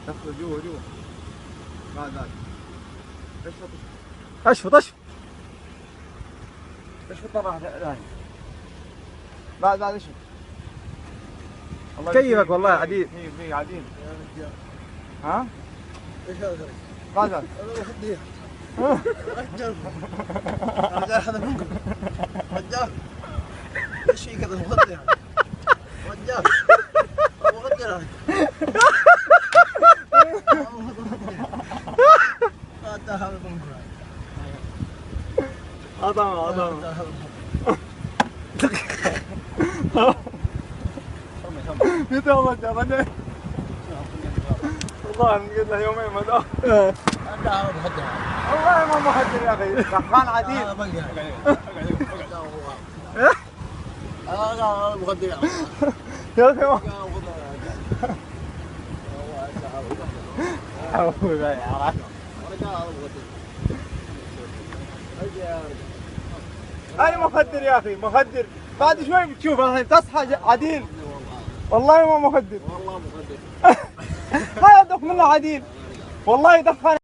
دخل جوا جوا. بعد اشفط اشفط. اشفط طبعا ثاني. بعد اشفط. كيفك والله عديل. في عديل. ها؟ ايش هذا؟ بعد انا بخديه. رجال هذا منكم. رجال ايش في كذا مخدر؟ رجال مخدر هذا عظمة. يتوضا جابني. والله نقول له يومين ما دام. والله ما محضر يا اخي، دخان عديل. لا مخدر يا اخي انا مخدر يا اخي، مخدر. بعد شوي بتشوف الحين تصحى عديل. والله ما مخدر. والله مخدر. هذا دخ منه عديل. والله دخان.